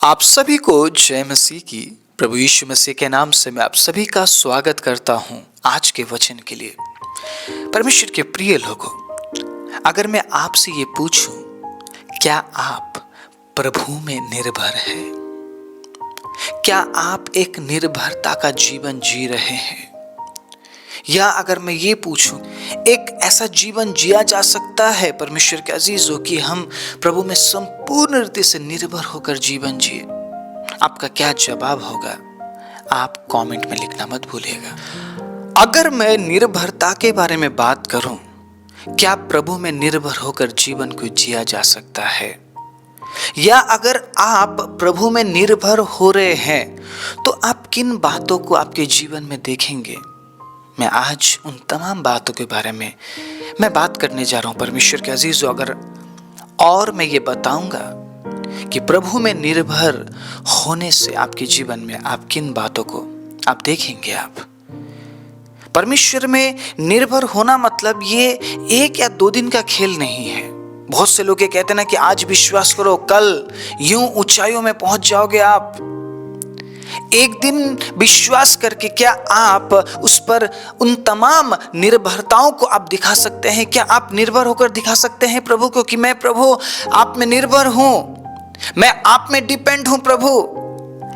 आप सभी को जय मसीह की। प्रभु यीशु मसीह के नाम से मैं आप सभी का स्वागत करता हूं आज के वचन के लिए। परमेश्वर के प्रिय लोगों, अगर मैं आपसे ये पूछूं, क्या आप प्रभु में निर्भर हैं? क्या आप एक निर्भरता का जीवन जी रहे हैं? या अगर मैं ये पूछूं, एक ऐसा जीवन जिया जा सकता है परमेश्वर के अजीजों कि हम प्रभु में संपूर्ण रीति से निर्भर होकर जीवन जिए? आपका क्या जवाब होगा? आप कमेंट में लिखना मत भूलिएगा। अगर मैं निर्भरता के बारे में बात करूं, क्या प्रभु में निर्भर होकर जीवन को जिया जा सकता है? या अगर आप प्रभु में निर्भर हो रहे हैं तो आप किन बातों को आपके जीवन में देखेंगे? मैं आज उन तमाम बातों के बारे में मैं बात करने जा रहा हूं परमेश्वर के अजीजों। अगर और मैं ये बताऊंगा कि प्रभु में निर्भर होने से आपके जीवन में आप किन बातों को आप देखेंगे। आप परमेश्वर में निर्भर होना मतलब ये 1 या 2 दिन का खेल नहीं है। बहुत से लोग ये कहते हैं ना कि आज विश्वास करो, कल यूं ऊंचाइयों में पहुंच जाओगे। आप एक दिन विश्वास करके क्या आप उस पर उन तमाम निर्भरताओं को आप दिखा सकते हैं? क्या आप निर्भर होकर दिखा सकते हैं प्रभु को कि मैं प्रभु आप में निर्भर हूं, मैं आप में डिपेंड हूं प्रभु?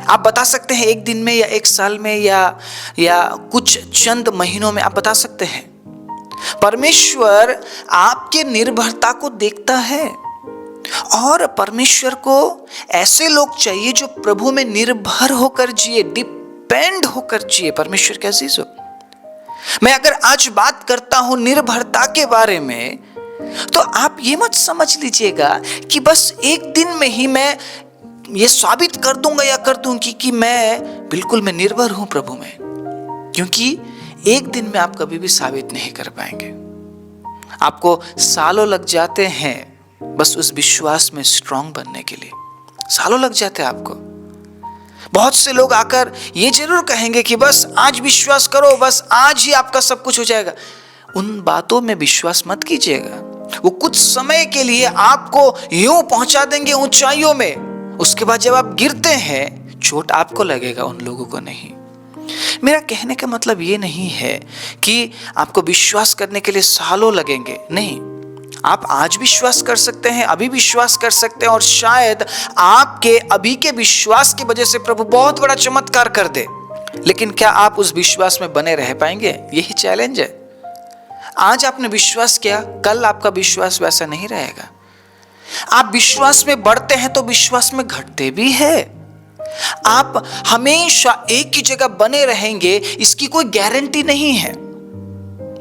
आप बता सकते हैं एक दिन में या 1 साल में या कुछ चंद महीनों में आप बता सकते हैं? परमेश्वर आपके निर्भरता को देखता है और परमेश्वर को ऐसे लोग चाहिए जो प्रभु में निर्भर होकर जिए, डिपेंड होकर जिए। परमेश्वर के अजीजों, मैं अगर आज बात करता हूं निर्भरता के बारे में, तो आप ये मत समझ लीजिएगा कि बस एक दिन में ही मैं ये साबित कर दूंगा या कर दूंगी कि मैं बिल्कुल मैं निर्भर हूं प्रभु में, क्योंकि एक दिन में आप कभी भी साबित नहीं कर पाएंगे। आपको सालों लग जाते हैं बस उस विश्वास में स्ट्रांग बनने के लिए, सालों लग जाते हैं आपको। बहुत से लोग आकर ये जरूर कहेंगे कि बस आज विश्वास करो, बस आज ही आपका सब कुछ हो जाएगा। उन बातों में विश्वास मत कीजिएगा। वो कुछ समय के लिए आपको यूं पहुंचा देंगे ऊंचाइयों में, उसके बाद जब आप गिरते हैं चोट आपको लगेगा, उन लोगों को नहीं। मेरा कहने का मतलब ये नहीं है कि आपको विश्वास करने के लिए सालों लगेंगे, नहीं। आप आज विश्वास कर सकते हैं, अभी विश्वास कर सकते हैं, और शायद आपके अभी के विश्वास की वजह से प्रभु बहुत बड़ा चमत्कार कर दे। लेकिन क्या आप उस विश्वास में बने रह पाएंगे? यही चैलेंज है। आज आपने विश्वास किया, कल आपका विश्वास वैसा नहीं रहेगा। आप विश्वास में बढ़ते हैं तो विश्वास में घटते भी है। आप हमेशा एक ही जगह बने रहेंगे इसकी कोई गारंटी नहीं है।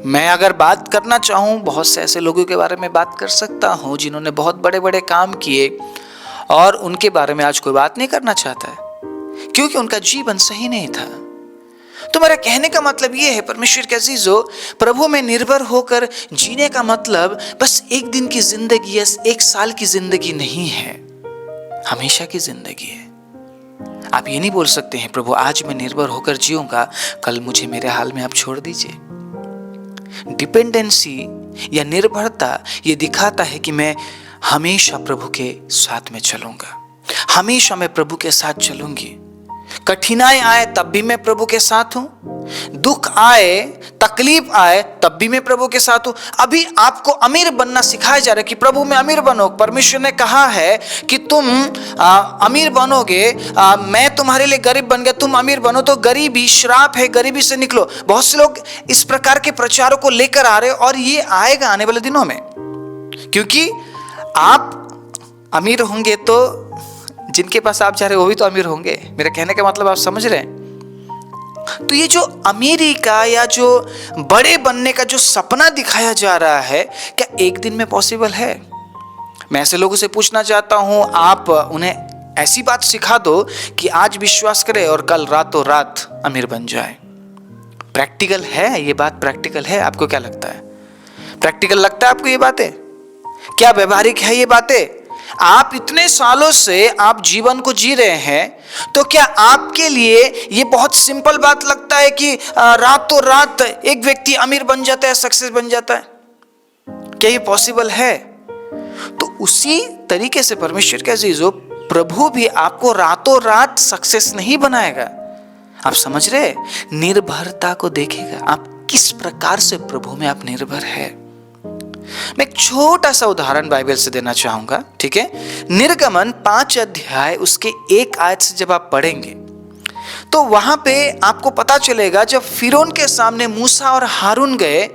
मैं अगर बात करना चाहूं, बहुत से ऐसे लोगों के बारे में बात कर सकता हूं जिन्होंने बहुत बड़े बड़े काम किए, और उनके बारे में आज कोई बात नहीं करना चाहता है क्योंकि उनका जीवन सही नहीं था। तो मेरा कहने का मतलब यह है परमेश्वर के अजीजों, प्रभु में निर्भर होकर जीने का मतलब बस एक दिन की जिंदगी या 1 साल की जिंदगी नहीं है, हमेशा की जिंदगी है। आप ये नहीं बोल सकते हैं प्रभु आज मैं निर्भर होकर जीऊंगा, कल मुझे मेरे हाल में आप छोड़ दीजिए। डिपेंडेंसी या निर्भरता ये दिखाता है कि मैं हमेशा प्रभु के साथ में चलूंगा, हमेशा मैं प्रभु के साथ चलूंगी। कठिनाई आए तब भी मैं प्रभु के साथ हूं, दुख आए, तकलीफ आए तब भी मैं प्रभु के साथ हूं। अभी आपको अमीर बनना सिखाया जा रहा है कि प्रभु में अमीर बनो। परमेश्वर ने कहा है कि तुम अमीर बनोगे, मैं तुम्हारे लिए गरीब बन गया, तुम अमीर बनो। तो गरीबी श्राप है, गरीबी से निकलो। बहुत से लोग इस प्रकार के प्रचारों को लेकर आ रहे हैं और ये आएगा आने वाले दिनों में, क्योंकि आप अमीर होंगे तो जिनके पास आप जा रहे हो वो भी तो अमीर होंगे। मेरा कहने का मतलब आप समझ रहे हैं? तो ये जो अमीरी का या जो बड़े बनने का जो सपना दिखाया जा रहा है, क्या एक दिन में पॉसिबल है? मैं ऐसे लोगों से पूछना चाहता हूं, आप उन्हें ऐसी बात सिखा दो कि आज विश्वास करें और कल रातों रात अमीर बन जाए। प्रैक्टिकल है ये बात? प्रैक्टिकल है? आपको क्या लगता है? प्रैक्टिकल लगता है आपको ये बातें? क्या व्यवहारिक है ये बातें? आप इतने सालों से आप जीवन को जी रहे हैं, तो क्या आपके लिए ये बहुत सिंपल बात लगता है कि रातों रात एक व्यक्ति अमीर बन जाता है, सक्सेस बन जाता है? क्या ये पॉसिबल है? तो उसी तरीके से परमेश्वर के अजीजों, प्रभु भी आपको रातों रात सक्सेस नहीं बनाएगा। आप समझ रहे? निर्भरता को देखेगा, आप किस प्रकार से प्रभु में आप निर्भर है। मैं एक छोटा सा उदाहरण बाइबल से देना चाहूंगा, ठीक है? निर्गमन 5 अध्याय उसके 1 आयत से जब आप पढ़ेंगे तो वहां पे आपको पता चलेगा, जब फिरौन के सामने मूसा और हारून गए,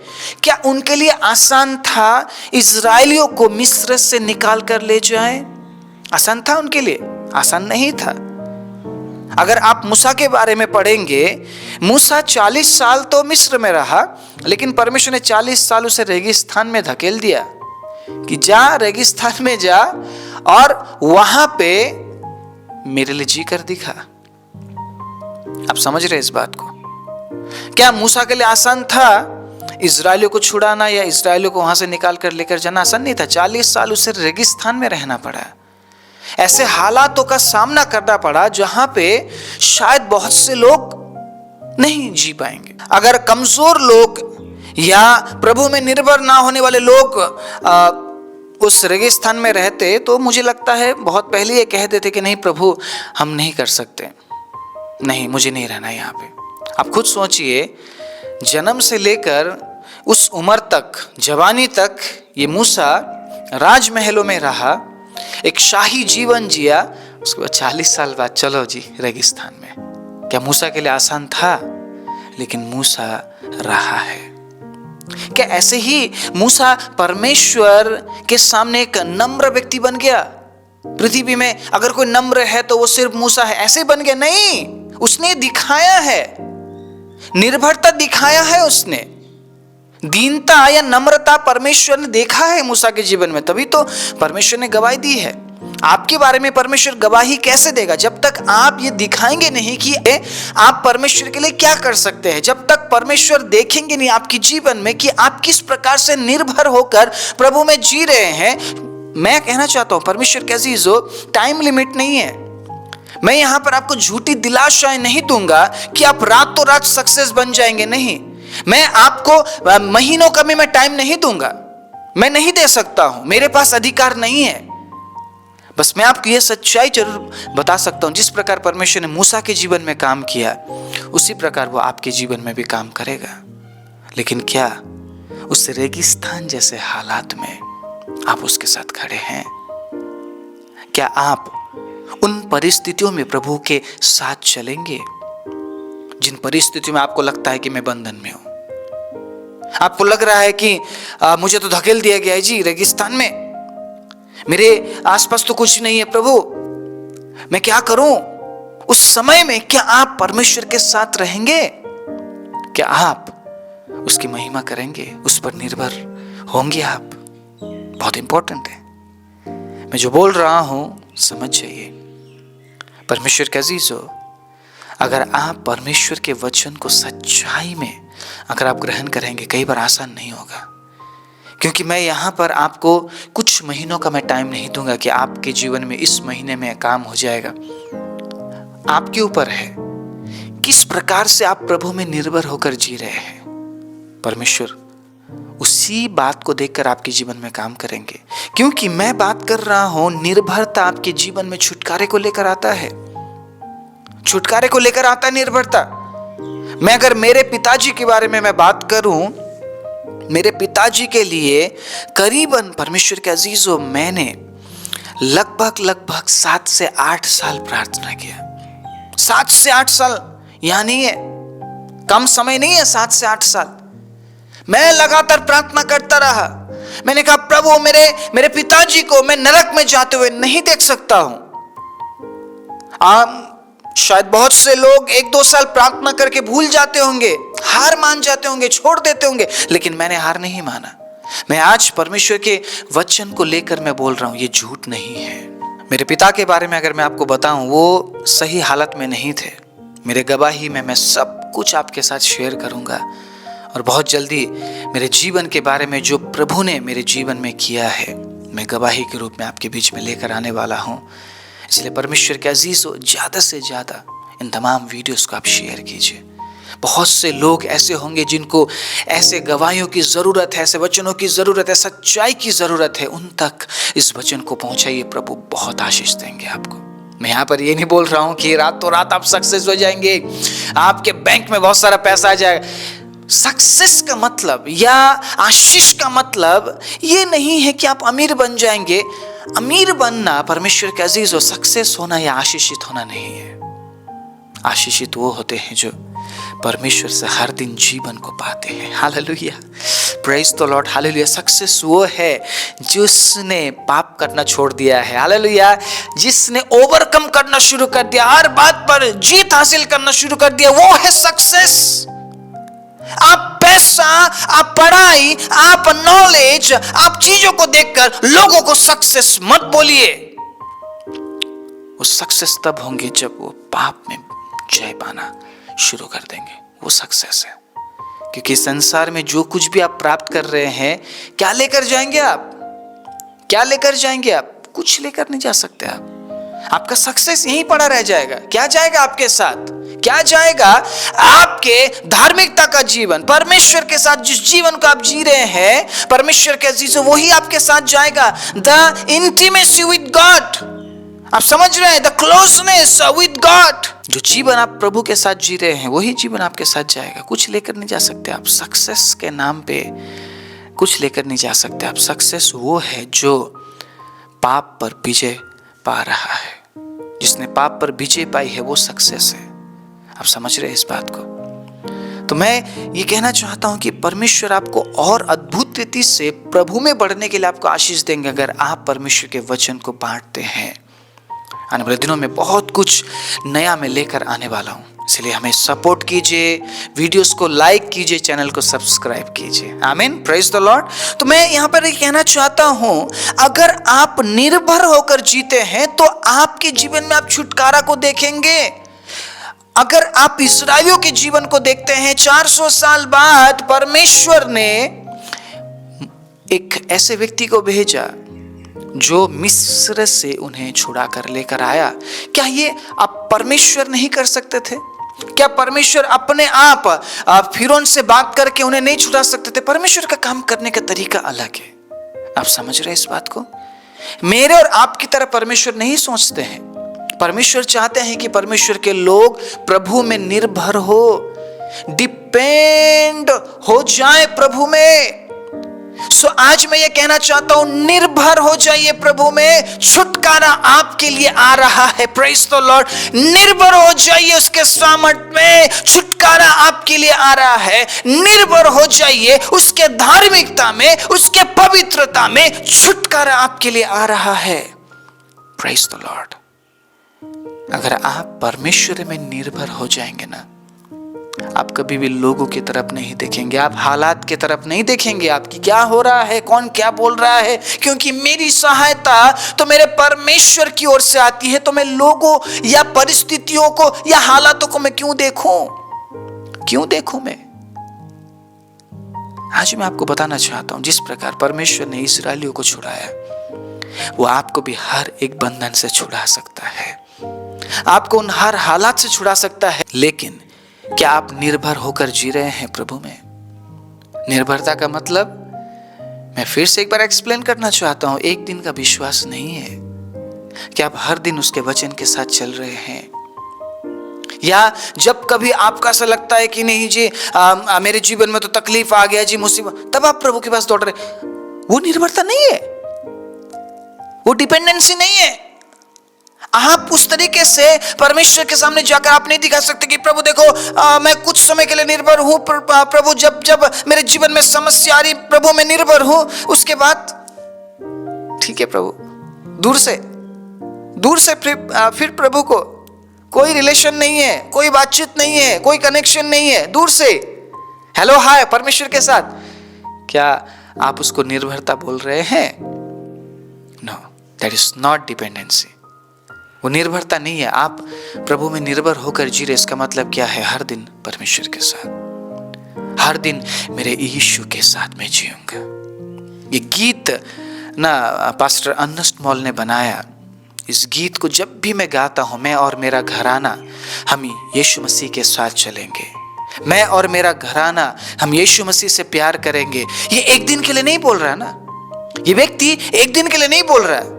क्या उनके लिए आसान था इजरायलियों को मिस्र से निकाल कर ले जाए? आसान था उनके लिए? आसान नहीं था। अगर आप मूसा के बारे में पढ़ेंगे, मूसा 40 साल तो मिस्र में रहा, लेकिन परमेश्वर ने 40 साल उसे रेगिस्तान में धकेल दिया कि जा रेगिस्तान में जा और वहां पे मेरे लिए जी कर दिखा। आप समझ रहे इस बात को? क्या मूसा के लिए आसान था इजरायलियों को छुड़ाना या इजरायलियों को वहां से निकाल कर लेकर जाना? आसान नहीं था। 40 साल उसे रेगिस्तान में रहना पड़ा, ऐसे हालातों का सामना करना पड़ा जहां पे शायद बहुत से लोग नहीं जी पाएंगे। अगर कमजोर लोग या प्रभु में निर्भर ना होने वाले लोग उस रेगिस्तान में रहते तो मुझे लगता है बहुत पहले ये कह देते कि नहीं प्रभु, हम नहीं कर सकते, नहीं, मुझे नहीं रहना यहाँ पे। आप खुद सोचिए, जन्म से लेकर उस उम्र तक, जवानी तक ये मूसा राजमहलों में रहा, एक शाही जीवन जिया, उसके बाद 40 साल बाद चलो जी रेगिस्तान में। क्या मूसा के लिए आसान था? लेकिन मूसा रहा है। क्या ऐसे ही मूसा परमेश्वर के सामने एक नम्र व्यक्ति बन गया? पृथ्वी में अगर कोई नम्र है तो वो सिर्फ मूसा है, ऐसे बन गया? नहीं, उसने दिखाया है, निर्भरता दिखाया है उसने, दीनता या नम्रता परमेश्वर ने देखा है मूसा के जीवन में, तभी तो परमेश्वर ने गवाही दी है। आपके बारे में परमेश्वर गवाही कैसे देगा? जब तक आप ये दिखाएंगे नहीं कि आप परमेश्वर के लिए क्या कर सकते हैं, जब तक परमेश्वर देखेंगे नहीं आपके जीवन में कि आप किस प्रकार से निर्भर होकर प्रभु में जी रहे हैं। मैं कहना चाहता हूं परमेश्वर के अजीजों, टाइम लिमिट नहीं है। मैं यहां पर आपको झूठी दिलाशाएं नहीं दूंगा कि आप रातों रात सक्सेस बन जाएंगे, नहीं। मैं आपको महीनों का भी मैं टाइम नहीं दूंगा, मैं नहीं दे सकता हूं, मेरे पास अधिकार नहीं है। बस मैं आपको यह सच्चाई जरूर बता सकता हूं, जिस प्रकार परमेश्वर ने मूसा के जीवन में काम किया उसी प्रकार वो आपके जीवन में भी काम करेगा। लेकिन क्या उस रेगिस्तान जैसे हालात में आप उसके साथ खड़े हैं? क्या आप उन परिस्थितियों में प्रभु के साथ चलेंगे जिन परिस्थितियों में आपको लगता है कि मैं बंधन में हूं, आपको लग रहा है कि मुझे तो धकेल दिया गया है जी रेगिस्तान में, मेरे आसपास तो कुछ नहीं है प्रभु, मैं क्या करूं? उस समय में क्या आप परमेश्वर के साथ रहेंगे? क्या आप उसकी महिमा करेंगे? उस पर निर्भर होंगे आप? बहुत इंपॉर्टेंट है। मैं जो बोल रहा हूं समझ जाइए। परमेश्वर के अजीजों, अगर आप परमेश्वर के वचन को सच्चाई में अगर आप ग्रहण करेंगे, कई बार आसान नहीं होगा, क्योंकि मैं यहाँ पर आपको कुछ महीनों का मैं टाइम नहीं दूंगा कि आपके जीवन में इस महीने में काम हो जाएगा। आपके ऊपर है किस प्रकार से आप प्रभु में निर्भर होकर जी रहे हैं। परमेश्वर उसी बात को देखकर आपके जीवन में काम करेंगे, क्योंकि मैं बात कर रहा हूं निर्भरता आपके जीवन में छुटकारे को लेकर आता है, छुटकारे को लेकर आता है निर्भरता। मैं अगर मेरे पिताजी के बारे में मैं बात करूं, मेरे पिताजी के लिए करीबन परमेश्वर के अजीजों मैंने लगभग 7 से 8 साल प्रार्थना किया। 7 से 8 साल यहाँ नहीं है, कम समय नहीं है। 7 से 8 साल मैं लगातार प्रार्थना करता रहा। मैंने कहा प्रभु मेरे पिताजी को मैं नरक में जाते हुए नहीं देख सकता हूं। शायद बहुत से लोग 1-2 साल प्रार्थना करके भूल जाते होंगे, हार मान जाते होंगे, छोड़ देते होंगे, लेकिन मैंने हार नहीं माना। मैं आज परमेश्वर के वचन को लेकर मैं बोल रहा हूं, ये झूठ नहीं है। मेरे पिता के बारे में अगर मैं आपको बताऊं, वो सही हालत में नहीं थे। मेरे गवाही में मैं सब कुछ आपके साथ शेयर करूंगा, और बहुत जल्दी मेरे जीवन के बारे में जो प्रभु ने मेरे जीवन में किया है मैं गवाही के रूप में आपके बीच में लेकर आने वाला हूं। इसलिए परमेश्वर के अजीजों, ज़्यादा से ज़्यादा इन तमाम वीडियोस को आप शेयर कीजिए। बहुत से लोग ऐसे होंगे जिनको ऐसे गवाहियों की ज़रूरत है, ऐसे वचनों की ज़रूरत है, सच्चाई की ज़रूरत है। उन तक इस वचन को पहुंचाइए, प्रभु बहुत आशीष देंगे आपको। मैं यहाँ पर ये नहीं बोल रहा हूँ कि रातों रात आप सक्सेस हो जाएंगे, आपके बैंक में बहुत सारा पैसा आ जाएगा। सक्सेस का मतलब या आशीष का मतलब ये नहीं है कि आप अमीर बन जाएंगे। अमीर बनना परमेश्वर के अजीज हो, सक्सेस होना या आशीषित होना नहीं है। आशीषित वो होते हैं जो परमेश्वर से हर दिन जीवन को पाते हैं। Hallelujah, praise the Lord, hallelujah. Success वो है जिसने पाप करना छोड़ दिया है। हालेलुया, जिसने ओवरकम करना शुरू कर दिया, हर बात पर जीत हासिल करना शुरू कर दिया, वो है सक्सेस। आप पैसा, आप पढ़ाई, आप नॉलेज, आप चीजों को देखकर लोगों को सक्सेस मत बोलिए। वो सक्सेस तब होंगे जब वो पाप में जय पाना शुरू कर देंगे, वो सक्सेस है। क्योंकि संसार में जो कुछ भी आप प्राप्त कर रहे हैं, क्या लेकर जाएंगे आप? क्या लेकर जाएंगे आप? कुछ लेकर नहीं जा सकते आप। आपका सक्सेस यहीं पड़ा रह जाएगा। क्या जाएगा आपके साथ? क्या जाएगा? आपके धार्मिकता का जीवन, परमेश्वर के साथ जिस जीवन को आप जी रहे हैं, परमेश्वर के अजीजों, वही आपके साथ जाएगा। द इंटीमेसी विद गॉड, आप समझ रहे हैं? द क्लोजनेस विद गॉड, जो जीवन आप प्रभु के साथ जी रहे हैं, वही जीवन आपके साथ जाएगा। कुछ लेकर नहीं जा सकते आप। सक्सेस के नाम पे कुछ लेकर नहीं जा सकते आप। सक्सेस वो है जो पाप पर विजय पा रहा है। जिसने पाप पर विजय पाई है वो सक्सेस है। आप समझ रहे हैं इस बात को? तो मैं ये कहना चाहता हूं कि परमेश्वर आपको और अद्भुत रीति से प्रभु में बढ़ने के लिए आपको आशीष देंगे अगर आप परमेश्वर के वचन को बांटते हैं। आने वाले दिनों में बहुत कुछ नया मैं लेकर आने वाला हूं, इसलिए हमें सपोर्ट कीजिए, वीडियोस को लाइक कीजिए, चैनल को सब्सक्राइब कीजिए। आमीन, प्रेज द लॉर्ड। तो मैं यहाँ पर ये कहना चाहता हूं, अगर आप निर्भर होकर जीते हैं तो आपके जीवन में आप छुटकारा को देखेंगे। अगर आप इस्राएलियों के जीवन को देखते हैं, 400 साल बाद परमेश्वर ने एक ऐसे व्यक्ति को भेजा जो मिस्र से उन्हें छुड़ा कर लेकर आया। क्या ये आप परमेश्वर नहीं कर सकते थे? क्या परमेश्वर अपने आप फिरौन से बात करके उन्हें नहीं छुड़ा सकते थे? परमेश्वर का काम करने का तरीका अलग है। आप समझ रहे हैं इस बात को? मेरे और आपकी तरह परमेश्वर नहीं सोचते हैं। परमेश्वर चाहते हैं कि परमेश्वर के लोग प्रभु में निर्भर हो, डिपेंड हो जाए प्रभु में। आज मैं ये कहना चाहता हूं, निर्भर हो जाइए प्रभु में। छुटकारा आपके लिए आ रहा है। Praise the Lord. निर्भर हो जाइए उसके सामर्थ में, छुटकारा आपके लिए आ रहा है। निर्भर हो जाइए उसके धार्मिकता में, उसके पवित्रता में, छुटकारा आपके लिए आ रहा है। Praise the Lord. अगर आप परमेश्वर में निर्भर हो जाएंगे ना, आप कभी भी लोगों की तरफ नहीं देखेंगे, आप हालात की तरफ नहीं देखेंगे, आपकी क्या हो रहा है, कौन क्या बोल रहा है, क्योंकि मेरी सहायता तो मेरे परमेश्वर की ओर से आती है। तो मैं लोगों या परिस्थितियों को या हालातों को मैं क्यों देखूं मैं? आज मैं आपको बताना चाहता हूं, जिस प्रकार परमेश्वर ने इस्राएलियों को छुड़ाया, वो आपको भी हर एक बंधन से छुड़ा सकता है, आपको उन हर हालात से छुड़ा सकता है। लेकिन क्या आप निर्भर होकर जी रहे हैं प्रभु में? निर्भरता का मतलब मैं फिर से एक बार एक्सप्लेन करना चाहता हूं, एक दिन का विश्वास नहीं है। क्या आप हर दिन उसके वचन के साथ चल रहे हैं? या जब कभी आपको ऐसा लगता है कि नहीं जी मेरे जीवन में तो तकलीफ आ गया जी, मुसीबत, तब आप प्रभु के पास दौड़ रहे, वो निर्भरता नहीं है, वो डिपेंडेंसी नहीं है। आप उस तरीके से परमेश्वर के सामने जाकर आप नहीं दिखा सकते कि प्रभु देखो मैं कुछ समय के लिए निर्भर हूं, प्रभु जब मेरे जीवन में समस्या आ रही, प्रभु मैं निर्भर हूं, उसके बाद ठीक है प्रभु, दूर से फिर प्रभु को कोई रिलेशन नहीं है, कोई बातचीत नहीं है, कोई कनेक्शन नहीं है, दूर से हेलो हाय परमेश्वर के साथ। क्या आप उसको निर्भरता बोल रहे हैं? No, that is not dependency. वो निर्भरता नहीं है। आप प्रभु में निर्भर होकर जी रहे, इसका मतलब क्या है? हर दिन परमेश्वर के साथ, हर दिन मेरे यीशु के साथ मैं जीऊंगा। ये गीत ना पास्टर अर्नेस्ट मॉल ने बनाया। इस गीत को जब भी मैं गाता हूं, मैं और मेरा घराना हम यीशु मसीह के साथ चलेंगे। मैं और मेरा घराना हम यीशु मसीह से प्यार करेंगे। ये एक दिन के लिए नहीं बोल रहा ना, ये व्यक्ति एक दिन के लिए नहीं बोल रहा है,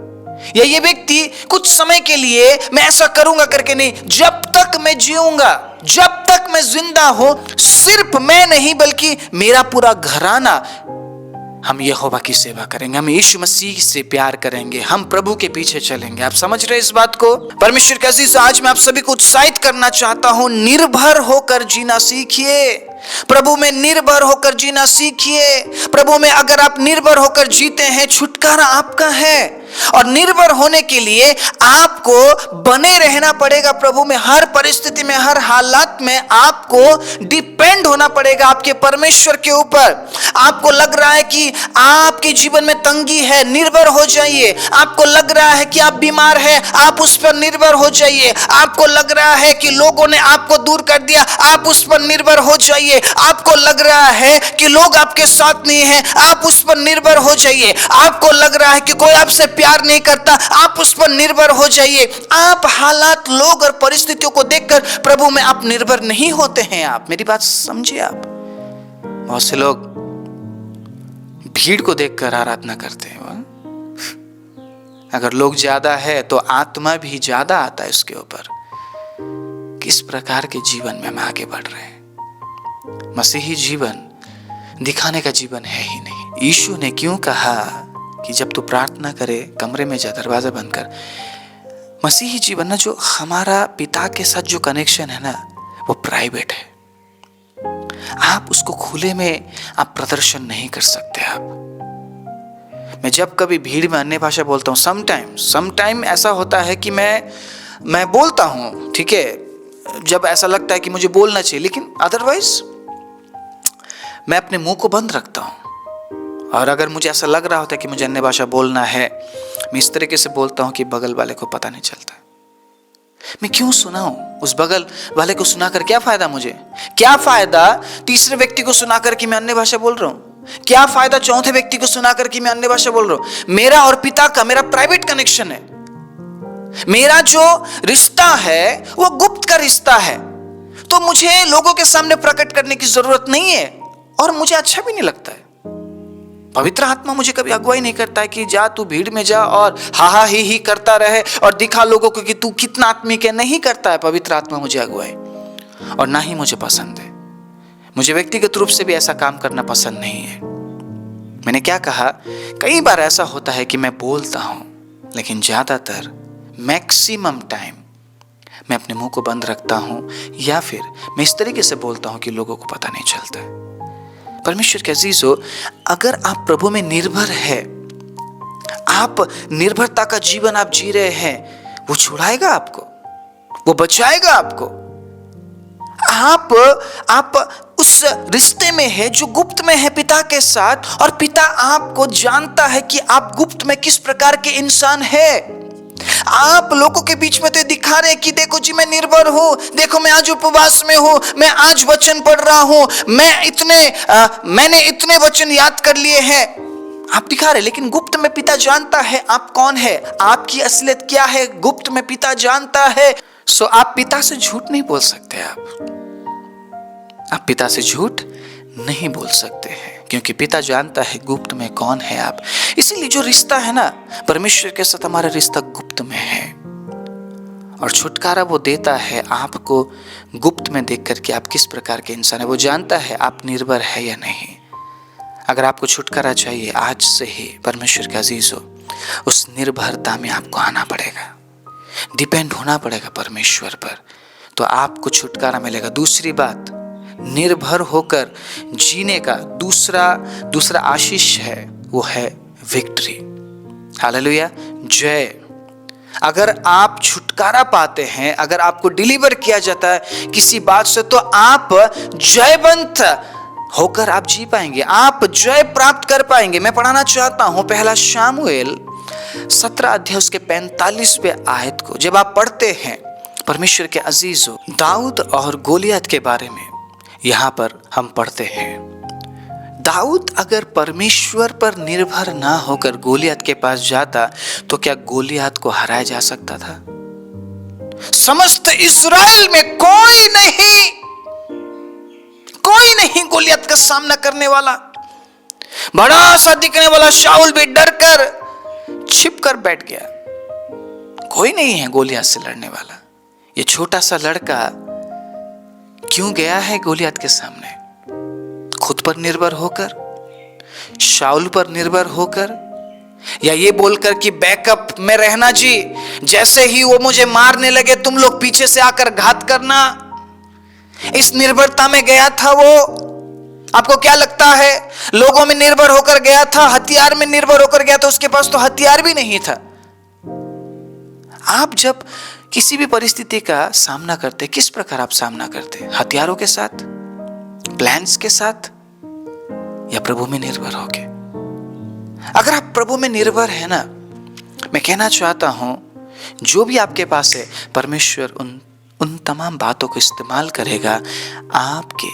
या ये व्यक्ति कुछ समय के लिए मैं ऐसा करूंगा करके नहीं। जब तक मैं जीऊंगा, जब तक मैं जिंदा हूं, सिर्फ मैं नहीं बल्कि मेरा पूरा घराना हम यहोवा की सेवा करेंगे, हम यीशु मसीह से प्यार करेंगे, हम प्रभु के पीछे चलेंगे। आप समझ रहे इस बात को? परमेश्वर के अजीज, आज मैं आप सभी को उत्साहित करना चाहता हूं, निर्भर होकर जीना सीखिए। प्रभु में निर्भर होकर जीना सीखिए। प्रभु में अगर आप निर्भर होकर जीते हैं, छुटकारा आपका है। और निर्भर होने के लिए आपको बने रहना पड़ेगा प्रभु में। हर परिस्थिति में, हर हालात में आपको डिपेंड होना पड़ेगा आपके परमेश्वर के ऊपर। आपको लग रहा है कि आपके जीवन में तंगी है, निर्भर हो जाइए। आपको लग रहा है कि आप बीमार हैं, आप उस पर निर्भर हो जाइए। आपको लग रहा है कि लोगों ने आपको दूर कर दिया, आप उस पर निर्भर हो जाइए। आपको लग रहा है कि लोग आपके साथ नहीं हैं, आप उस पर निर्भर हो जाइए। आपको लग रहा है कि कोई आपसे प्यार नहीं करता, आप उस पर निर्भर हो जाइए। आप हालात, लोग और परिस्थितियों को देखकर प्रभु में आप निर्भर नहीं होते हैं। आप मेरी बात समझिए। आप बहुत से लोग भीड़ को देखकर आराधना करते हैं। अगर लोग ज्यादा है तो आत्मा भी ज्यादा आता है उसके ऊपर। किस प्रकार के जीवन में हम आगे बढ़ रहे हैं? मसीही जीवन दिखाने का जीवन है ही नहीं। यीशु ने क्यों कहा कि जब तू प्रार्थना करे कमरे में जा, दरवाजा बंद कर। मसीही जीवन ना, जो हमारा पिता के साथ जो कनेक्शन है ना, वो प्राइवेट है। आप उसको खुले में आप प्रदर्शन नहीं कर सकते। आप, मैं जब कभी भीड़ में अन्य भाषा बोलता हूँ, समटाइम ऐसा होता है कि मैं बोलता हूँ, ठीक है, जब ऐसा लगता है कि मुझे बोलना चाहिए, लेकिन अदरवाइज मैं अपने मुंह को बंद रखता हूँ। और अगर मुझे ऐसा लग रहा होता है कि मुझे अन्य भाषा बोलना है, मैं इस तरीके से बोलता हूँ कि बगल वाले को पता नहीं चलता। मैं क्यों सुनाऊं? उस बगल वाले को सुनाकर क्या फायदा? मुझे क्या फायदा तीसरे व्यक्ति को सुनाकर कि मैं अन्य भाषा बोल रहा हूँ? क्या फायदा चौथे व्यक्ति को सुनाकर कि मैं अन्य भाषा बोल रहा हूँ? मेरा और पिता का मेरा प्राइवेट कनेक्शन है। मेरा जो रिश्ता है वो गुप्त का रिश्ता है, तो मुझे लोगों के सामने प्रकट करने की जरूरत नहीं है, और मुझे अच्छा भी नहीं लगता है। पवित्र आत्मा मुझे कभी अगुवाई नहीं करता है कि जा तू भीड़ में जा और हा ही करता रहे और दिखा लोगों को कि तू कितना आत्मिक है। नहीं करता है पवित्र आत्मा मुझे अगुवाई, और ना ही मुझे पसंद है। मुझे व्यक्तिगत रूप से भी ऐसा काम करना पसंद नहीं है। मैंने क्या कहा, कई बार ऐसा होता है कि मैं बोलता हूं, लेकिन ज्यादातर मैक्सिमम टाइम मैं अपने मुंह को बंद रखता हूं, या फिर मैं इस तरीके से बोलता हूं कि लोगों को पता नहीं चलता है। परमेश्वर के अजीजों, अगर आप प्रभु में निर्भर है, आप निर्भरता का जीवन आप जी रहे हैं, वो छुड़ाएगा आपको, वो बचाएगा आपको। आप उस रिश्ते में है जो गुप्त में है पिता के साथ, और पिता आपको जानता है कि आप गुप्त में किस प्रकार के इंसान है। आप लोगों के बीच में तो दिखा रहे हैं कि देखो जी मैं निर्भर हूं, देखो मैं आज उपवास में हूं, मैं आज वचन पढ़ रहा हूं, मैंने इतने वचन याद कर लिए हैं। आप दिखा रहे, लेकिन गुप्त में पिता जानता है आप कौन है, आपकी असलियत क्या है, गुप्त में पिता जानता है। सो आप पिता से झूठ नहीं बोल सकते। आप पिता से झूठ नहीं बोल सकते हैं, क्योंकि पिता जानता है गुप्त में कौन है आप। इसीलिए जो रिश्ता है ना परमेश्वर के साथ, हमारा रिश्ता गुप्त में है, और छुटकारा वो देता है आपको गुप्त में देखकर कि आप किस प्रकार के इंसान है। वो जानता है आप निर्भर है या नहीं। अगर आपको छुटकारा चाहिए, आज से ही परमेश्वर के अजीज हो, उस निर्भरता में आपको आना पड़ेगा, डिपेंड होना पड़ेगा परमेश्वर पर, तो आपको छुटकारा मिलेगा। दूसरी बात, निर्भर होकर जीने का दूसरा आशीष है, वो है विक्ट्री। हालेलुया, जय। अगर आप छुटकारा पाते हैं, अगर आपको डिलीवर किया जाता है किसी बात से, तो आप जयवंत होकर आप जी पाएंगे, आप जय प्राप्त कर पाएंगे। मैं पढ़ाना चाहता हूं पहला शामुएल 17 अध्याय उसके 45वें आयत को। जब आप पढ़ते हैं परमेश्वर के अजीजों, दाऊद और गोलियत के बारे में यहां पर हम पढ़ते हैं। दाऊद अगर परमेश्वर पर निर्भर ना होकर गोलियत के पास जाता, तो क्या गोलियत को हराया जा सकता था? समस्त इस्राएल में कोई नहीं नहीं गोलियत का सामना करने वाला। बड़ा सा दिखने वाला शाऊल भी डर कर छिप कर बैठ गया। कोई नहीं है गोलियत से लड़ने वाला। ये छोटा सा लड़का क्यों गया है गोलियत के सामने? खुद पर निर्भर होकर, शाऊल पर निर्भर होकर, या ये बोलकर कि बैकअप में रहना जी, जैसे ही वो मुझे मारने लगे तुम लोग पीछे से आकर घात करना। इस निर्भरता में गया था वो। आपको क्या लगता है? लोगों में निर्भर होकर गया था, हथियार में निर्भर होकर गया था। उसके पास तो हथियार भी नहीं था। आप जब किसी भी परिस्थिति का सामना करते, किस प्रकार आप सामना करते? हथियारों के साथ, प्लान्स के साथ, या प्रभु में निर्भर होके? अगर आप प्रभु में निर्भर है ना, मैं कहना चाहता हूं जो भी आपके पास है, परमेश्वर उन तमाम बातों को इस्तेमाल करेगा आपके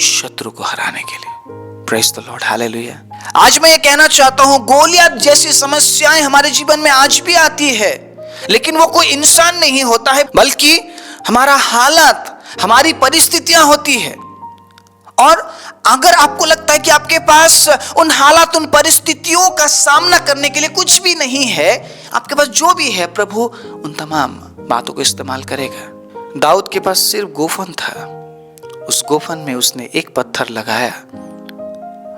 शत्रु को हराने के लिए। Praise the Lord, hallelujah. आज मैं ये कहना चाहता हूं, गोलियत जैसी समस्याएं हमारे जीवन में आज भी आती है, लेकिन वो कोई इंसान नहीं होता है, बल्कि हमारा हालात, हमारी परिस्थितियां होती है। और अगर आपको लगता है कि आपके पास उन हालात, उन परिस्थितियों का सामना करने के लिए कुछ भी नहीं है, आपके पास जो भी है, प्रभु उन तमाम बातों को इस्तेमाल करेगा। दाऊद के पास सिर्फ गोफन था। उस गोफन में उसने एक पत्थर लगाया।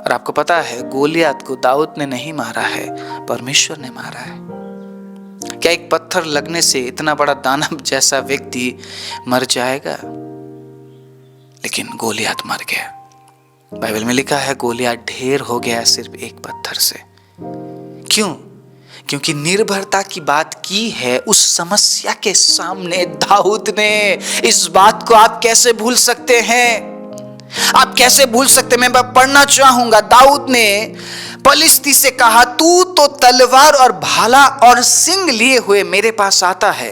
और आपको पता है, गोलियत को दाऊद ने नहीं मारा है, परमेश्वर ने मारा है। क्या एक पत्थर लगने से इतना बड़ा दानव जैसा व्यक्ति मर जाएगा? लेकिन गोलियत मर गया। बाइबल में लिखा है गोलियत ढेर हो गया सिर्फ एक पत्थर से। क्यों? क्योंकि निर्भरता की बात की है। उस समस्या के सामने दाऊद ने, इस बात को आप कैसे भूल सकते हैं? आप कैसे भूल सकते? मैं पढ़ना चाहूंगा। दाऊद ने पलिश्ती से कहा, तू तो तलवार और भाला और सिंग लिए हुए मेरे पास आता है,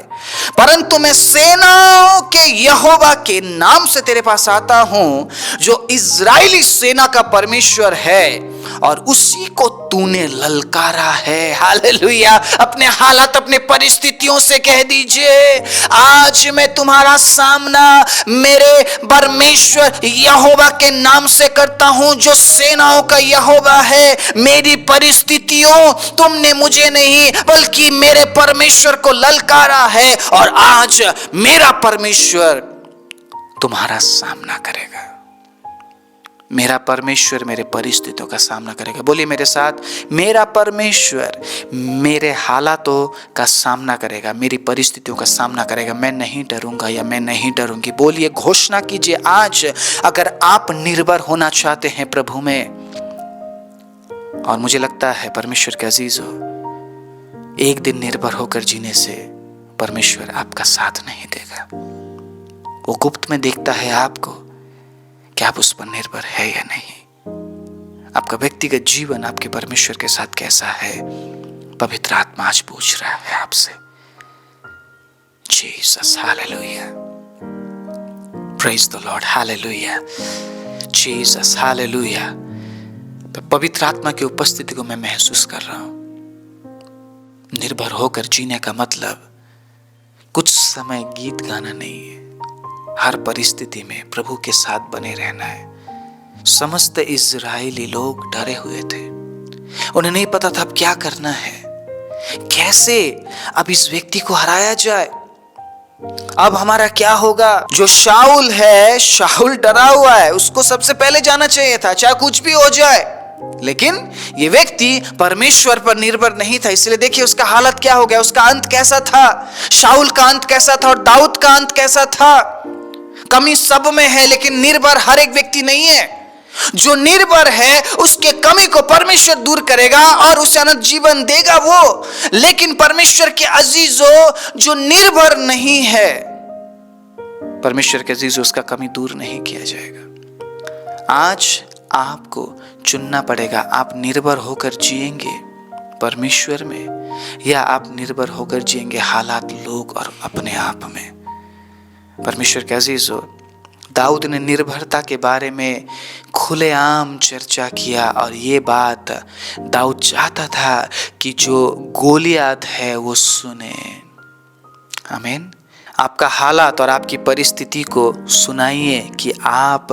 परंतु मैं सेनाओं के यहोवा के नाम से तेरे पास आता हूं, जो इजरायली सेना का परमेश्वर है, और उसी को तूने ललकारा है। हालेलुया। अपने हालात, अपने परिस्थितियों से कह दीजिए, आज मैं तुम्हारा सामना मेरे परमेश्वर यहोवा के नाम से करता हूं, जो सेनाओं का यहोवा है। मेरी परिस्थितियों तुमने मुझे नहीं, बल्कि मेरे परमेश्वर को ललकारा है, और आज मेरा परमेश्वर तुम्हारा सामना करेगा। मेरा परमेश्वर मेरे परिस्थितियों का सामना करेगा। बोलिए मेरे साथ, मेरा परमेश्वर मेरे हालातों का सामना करेगा, मेरी परिस्थितियों का सामना करेगा। मैं नहीं डरूंगा या मैं नहीं डरूंगी। बोलिए, घोषणा कीजिए आज, अगर आप निर्भर होना चाहते हैं प्रभु में। और मुझे लगता है परमेश्वर के अजीज हो, एक दिन निर्भर होकर जीने से परमेश्वर आपका साथ नहीं देगा। वो गुप्त में देखता है आपको कि आप उस पर निर्भर है या नहीं। आपका व्यक्तिगत जीवन आपके परमेश्वर के साथ कैसा है? पवित्र आत्मा आज पूछ रहा है आपसे। Jesus, hallelujah. Praise the Lord, hallelujah. Jesus, hallelujah. पवित्र आत्मा की उपस्थिति को मैं महसूस कर रहा हूं। निर्भर होकर जीने का मतलब कुछ समय गीत गाना नहीं है, हर परिस्थिति में प्रभु के साथ बने रहना है। समस्त इजरायली लोग डरे हुए थे। उन्हें नहीं पता था अब क्या करना है, कैसे अब इस व्यक्ति को हराया जाए, अब हमारा क्या होगा। जो शाऊल है, शाऊल डरा हुआ है, उसको सबसे पहले जाना चाहिए था, चाहे कुछ भी हो जाए। लेकिन ये व्यक्ति परमेश्वर पर निर्भर नहीं था। इसलिए देखिए उसका हालत क्या हो गया, उसका अंत कैसा था। शाऊल का अंत कैसा था और दाऊद का अंत कैसा था। कमी सब में है, लेकिन निर्भर हर एक व्यक्ति नहीं है। जो निर्भर है उसके कमी को परमेश्वर दूर करेगा और उसे अनंत जीवन देगा वो। लेकिन परमेश्वर के अजीजों, जो निर्भर नहीं है, परमेश्वर के अजीजों, उसका कमी दूर नहीं किया जाएगा। आज आपको चुनना पड़ेगा, आप निर्भर होकर जिएंगे परमेश्वर में, या आप निर्भर होकर जिएंगे हालात, लोग और अपने आप में। परमेश्वर के अजीजों, दाऊद ने निर्भरता के बारे में खुलेआम चर्चा किया, और ये बात दाऊद चाहता था कि जो गोलियत है वो सुने। आमीन। आपका हालात और आपकी परिस्थिति को सुनाइए कि आप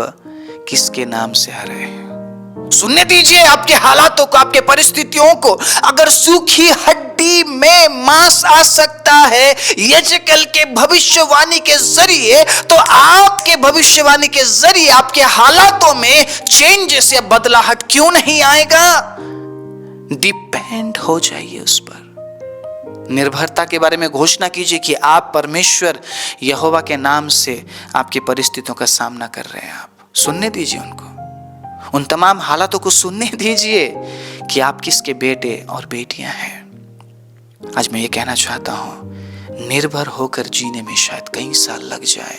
किसके नाम से आ रहे हैं। सुनने दीजिए आपके हालातों को, आपके परिस्थितियों को। अगर सूखी हड्डी में मांस आ सकता है यजकल के भविष्यवाणी के जरिए, तो आपके भविष्यवाणी के जरिए आपके हालातों में चेंजेस या बदलाहट क्यों नहीं आएगा। डिपेंड हो जाइए उस पर। निर्भरता के बारे में घोषणा कीजिए कि आप परमेश्वर यहोवा के नाम से आपकी परिस्थितियों का सामना कर रहे हैं। आप सुनने दीजिए उनको, उन तमाम हालातों को सुनने दीजिए कि आप किसके बेटे और बेटियां हैं। आज मैं ये कहना चाहता हूं, निर्भर होकर जीने में शायद कई साल लग जाए,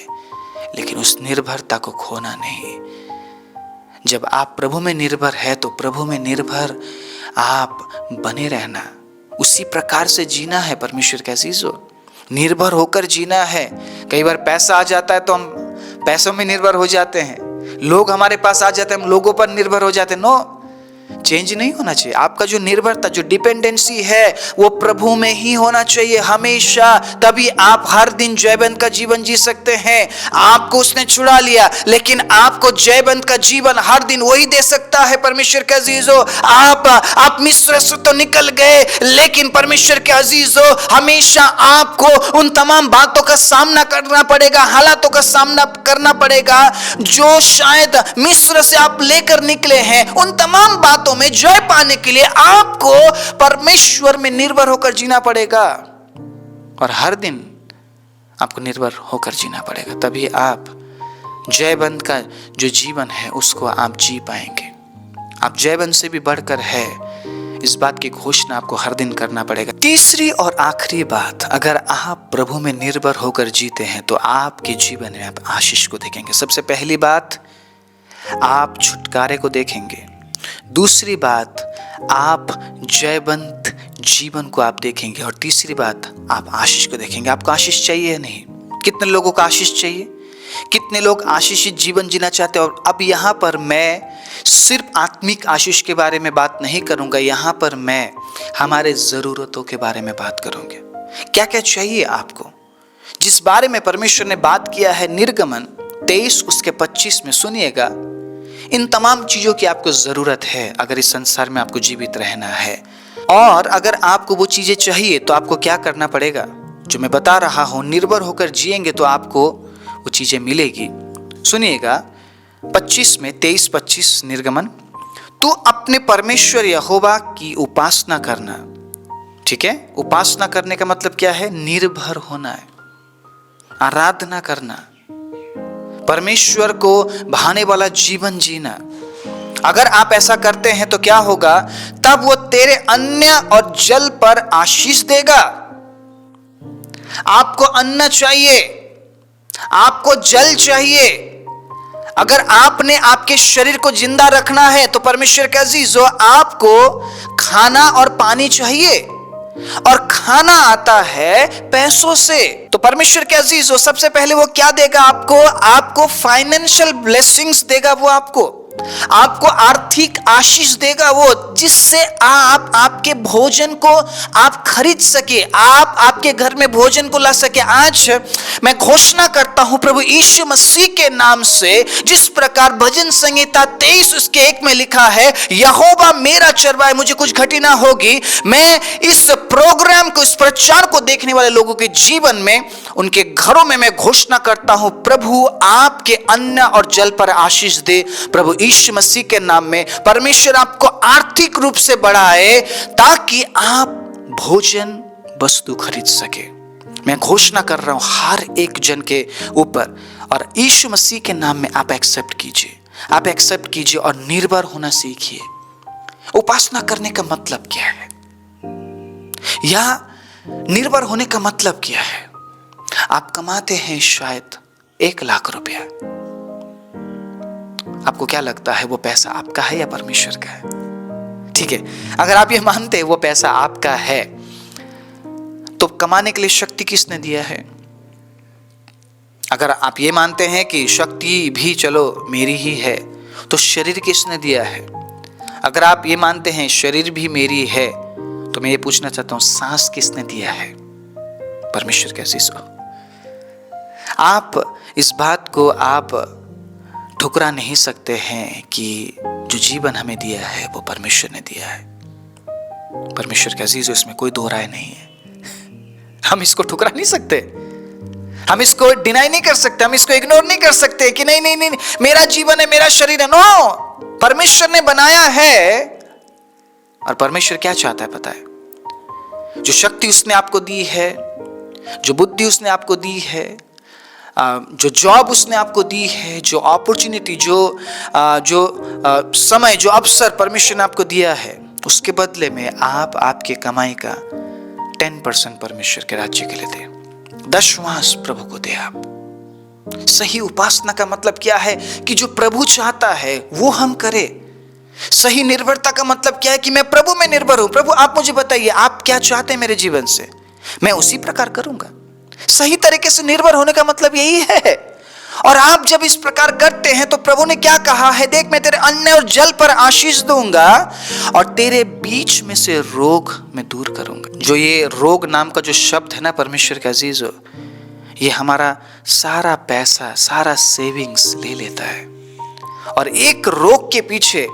लेकिन उस निर्भरता को खोना नहीं। जब आप प्रभु में निर्भर है तो प्रभु में निर्भर आप बने रहना, उसी प्रकार से जीना है। परमेश्वर के अजीजों, निर्भर होकर जीना है। कई बार पैसा आ जाता है तो हम पैसों में निर्भर हो जाते हैं, लोग हमारे पास आ जाते हैं, हम लोगों पर निर्भर हो जाते हैं। नो, चेंज नहीं होना चाहिए। आपका जो निर्भरता, जो डिपेंडेंसी है, वो प्रभु में ही होना चाहिए हमेशा। तभी आप हर दिन जयवंत का जीवन जी सकते हैं। आपको उसने छुड़ा लिया, लेकिन आपको जयवंत का जीवन हर दिन वही दे सकता है। परमेश्वर के अजीजों, आप मिस्र से तो निकल गए, लेकिन परमेश्वर के अजीजों, हमेशा आपको उन तमाम बातों का सामना करना पड़ेगा, हालातों का सामना करना पड़ेगा जो शायद मिस्र से आप लेकर निकले हैं। उन तमाम बातों में जय पाने के लिए आपको परमेश्वर में निर्भर होकर जीना पड़ेगा, और हर दिन आपको निर्भर होकर जीना पड़ेगा। तभी आप जयवंत का जो जीवन है उसको आप जी पाएंगे। आप जयवंत से भी बढ़कर है, इस बात की घोषणा आपको हर दिन करना पड़ेगा। तीसरी और आखिरी बात, अगर आप प्रभु में निर्भर होकर जीते हैं तो आपके जीवन में आप आशीष को देखेंगे। सबसे पहली बात, आप छुटकारे को देखेंगे। दूसरी बात, आप जयवंत जीवन को आप देखेंगे। और तीसरी बात, आप आशीष को देखेंगे। आपको आशीष चाहिए नहीं? कितने लोगों को आशीष चाहिए? कितने लोग आशीषित जीवन जीना चाहते हैं? और अब यहाँ पर मैं सिर्फ आत्मिक आशीष के बारे में बात नहीं करूँगा, यहाँ पर मैं हमारे ज़रूरतों के बारे में बात करूँगा। क्या क्या चाहिए आपको, जिस बारे में परमेश्वर ने बात किया है निर्गमन 23 उसके 25 में। सुनिएगा, इन तमाम चीज़ों की आपको ज़रूरत है अगर इस संसार में आपको जीवित रहना है। और अगर आपको वो चीज़ें चाहिए तो आपको क्या करना पड़ेगा, जो मैं बता रहा हूँ। निर्भर होकर जिएंगे तो आपको वो चीज़ें मिलेगी। सुनिएगा 25 में, 23-25 निर्गमन, तो अपने परमेश्वर यहोवा की उपासना करना। ठीक है, उपासना करने का मतलब क्या है? निर्भर होना है, आराधना करना, परमेश्वर को भाने वाला जीवन जीना। अगर आप ऐसा करते हैं तो क्या होगा? तब वो तेरे अन्न और जल पर आशीष देगा। आपको अन्न चाहिए, आपको जल चाहिए। अगर आपने आपके शरीर को जिंदा रखना है तो परमेश्वर के अजीजों, आपको खाना और पानी चाहिए, और खाना आता है पैसों से। तो परमेश्वर के अजीजों, सबसे पहले वो क्या देगा आपको फाइनेंशियल ब्लेसिंग्स देगा। वो आपको आर्थिक आशीष देगा, वो जिससे आप आपके भोजन को आप खरीद सके, आप आपके घर में भोजन को ला सके। आज मैं घोषणा करता हूं प्रभु यीशु मसीह के नाम से, जिस प्रकार भजन संहिता 23 उसके 1 में लिखा है, यहोवा मेरा चरवाहा, मुझे कुछ घटी ना होगी। मैं इस प्रोग्राम को, इस प्रचार को देखने वाले लोगों के जीवन में, उनके घरों में मैं घोषणा करता हूं, प्रभु आपके अन्न और जल पर आशीष दे। प्रभु यीशु मसीह के नाम में परमेश्वर आपको आर्थिक रूप से बढ़ाए ताकि आप भोजन वस्तु खरीद सके। मैं घोषणा कर रहा हूं हर एक जन के ऊपर, और यीशु मसीह के नाम में आप एक्सेप्ट कीजिए और निर्भर होना सीखिए। उपासना करने का मतलब क्या है, या निर्भर होने का मतलब क्या है? आप कमाते हैं शायद 1 लाख रुपया, आपको क्या लगता है वो पैसा आपका है या परमेश्वर का है? ठीक है, अगर आप ये मानते हैं वो पैसा आपका है, तो कमाने के लिए शक्ति किसने दिया है? अगर आप ये मानते हैं कि शक्ति भी चलो मेरी ही है, तो शरीर किसने दिया है? अगर आप ये मानते हैं शरीर भी मेरी है, तो मैं ये पूछना चाहता हूं, सांस किसने दिया है? परमेश्वर के अजीजों, आप इस बात को आप ठुकरा नहीं सकते हैं कि जो जीवन हमें दिया है वो परमेश्वर ने दिया है। परमेश्वर के अजीजों, इसमें कोई दो राय नहीं है। हम इसको ठुकरा नहीं सकते, हम इसको डिनाई नहीं कर सकते, हम इसको इग्नोर नहीं कर सकते कि नहीं नहीं नहीं, नहीं मेरा जीवन है, मेरा शरीर है। नो, परमेश्वर ने बनाया है। और परमेश्वर क्या चाहता है पता है? जो शक्ति उसने आपको दी है, जो बुद्धि उसने आपको दी है, जो जॉब उसने आपको दी है, जो अपॉर्चुनिटी, जो समय, जो अवसर परमेश्वर ने आपको दिया है, उसके बदले में आप आपके कमाई का 10% परमेश्वर के राज्य के लिए दे। 10वां प्रभु को दे आप। सही उपासना का मतलब क्या है? कि जो प्रभु चाहता है वो हम करें। सही निर्भरता का मतलब क्या है? कि मैं प्रभु में निर्भर हूं। प्रभु आप मुझे बताइए, आप क्या चाहते हैं मेरे जीवन से, मैं उसी प्रकार करूंगा। सही तरीके से निर्भर होने का मतलब यही है। और आप जब इस प्रकार करते हैं तो प्रभु ने क्या कहा है? देख, मैं तेरे अन्न और जल पर आशीष दूंगा और तेरे बीच में से रोग मैं दूर करूंगा। जो ये रोग नाम का जो शब्द है ना परमेश्वर के अजीजों, ये हमारा सारा पैसा, सारा सेविंग्स ले लेता है। और एक रोग के पीछे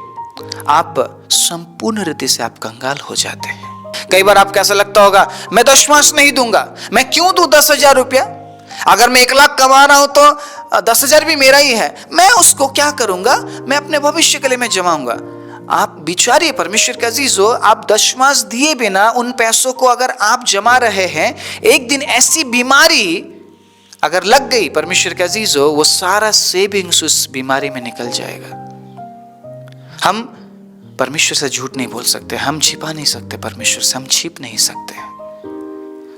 आप संपूर्ण रीति से आप कंगाल हो जाते हैं। कई बार आपको ऐसा लगता होगा, मैं दशमांश नहीं दूंगा, मैं क्यों दूं 10,000 रुपया? अगर मैं 1 लाख कमा रहा हूं तो 10,000 भी मेरा ही है, मैं उसको क्या करूंगा? मैं अपने भविष्य के लिए मैं जमाऊंगा। आप बिचारिए परमेश्वर के अजीजों, आप दशमांश दिए बिना उन पैसों को अगर आप जमा रहे हैं, एक दिन ऐसी बीमारी अगर लग गई परमेश्वर के अजीजों, वो सारा सेविंग्स उस बीमारी में निकल जाएगा। हम परमेश्वर से झूठ नहीं बोल सकते, हम छिपा नहीं सकते, परमेश्वर से हम छिप नहीं सकते।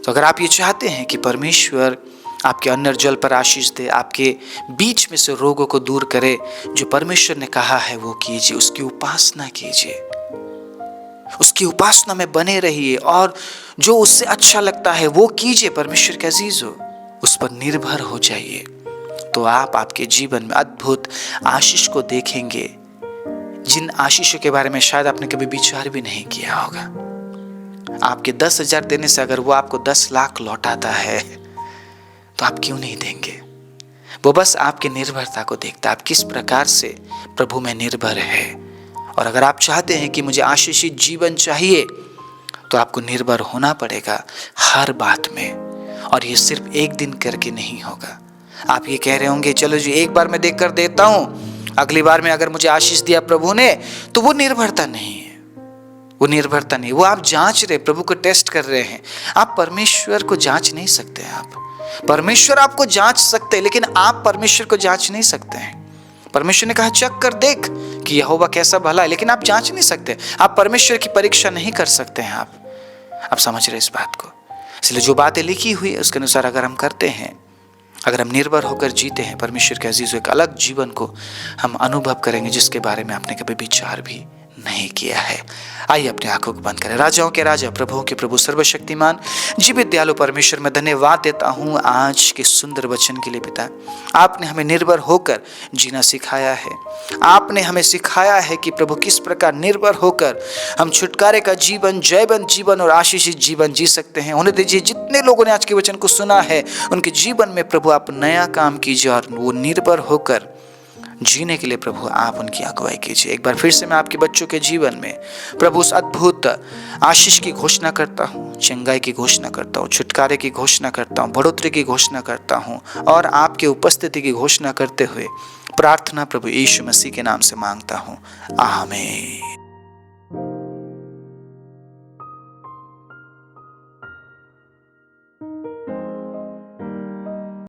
तो अगर आप ये चाहते हैं कि परमेश्वर आपके अन्न और जल पर आशीष दे, आपके बीच में से रोगों को दूर करे, जो परमेश्वर ने कहा है वो कीजिए, उसकी उपासना कीजिए, उसकी उपासना में बने रहिए और जो उससे अच्छा लगता है वो कीजिए। परमेश्वर के अजीजों, उस पर निर्भर हो जाइए, तो आप आपके जीवन में अद्भुत आशीष को देखेंगे, जिन आशीषों के बारे में शायद आपने कभी विचार भी नहीं किया होगा। आपके 10,000 देने से अगर वो आपको 10 लाख लौटाता है तो आप क्यों नहीं देंगे? वो बस आपकी निर्भरता को देखता है, आप किस प्रकार से प्रभु में निर्भर है। और अगर आप चाहते हैं कि मुझे आशीषित जीवन चाहिए तो आपको निर्भर होना पड़ेगा हर बात में। और ये सिर्फ एक दिन करके नहीं होगा। आप ये कह रहे होंगे, चलो जी एक बार मैं देख कर देता हूँ, अगली बार में अगर मुझे आशीष दिया प्रभु ने, तो वो निर्भरता नहीं है। वो निर्भरता नहीं, वो आप जांच रहे, प्रभु को टेस्ट कर रहे हैं। आप परमेश्वर को जांच नहीं सकते। आप परमेश्वर आपको जांच सकते हैं, लेकिन आप परमेश्वर को जांच नहीं सकते हैं। परमेश्वर ने कहा चख कर देख कि यहोवा कैसा भला है, लेकिन आप जांच नहीं सकते। आप परमेश्वर की परीक्षा नहीं कर सकते हैं। आप समझ रहे इस बात को? इसलिए जो बातें लिखी हुई है उसके अनुसार अगर हम करते हैं, अगर हम निर्भर होकर जीते हैं, परमेश्वर के अजीजों, एक अलग जीवन को हम अनुभव करेंगे जिसके बारे में आपने कभी विचार भी नहीं किया है। आइए अपनी आंखों को बंद करें। राजाओं के राजा, प्रभुओं के प्रभु, सर्वशक्तिमान जीवित दयालु परमेश्वर, मैं धन्यवाद देता हूँ आज के सुंदर वचन के लिए। पिता, आपने हमें निर्भर होकर जीना सिखाया है। आपने हमें सिखाया है कि प्रभु किस प्रकार निर्भर होकर हम छुटकारे का जीवन, जयवंत जीवन और आशीषित जीवन जी सकते हैं। उन्हें दीजिए जितने लोगों ने आज के वचन को सुना है, उनके जीवन में प्रभु आप नया काम कीजिए और वो निर्भर होकर जीने के लिए प्रभु आप उनकी अगुवाई कीजिए। एक बार फिर से मैं आपके बच्चों के जीवन में प्रभु उस अद्भुत आशीष की घोषणा करता हूँ, चंगाई की घोषणा करता हूँ, छुटकारे की घोषणा करता हूँ, बढ़ोतरी की घोषणा करता हूँ और आपके उपस्थिति की घोषणा करते हुए प्रार्थना प्रभु यीशु मसीह के नाम से मांगता हूँ। आमीन।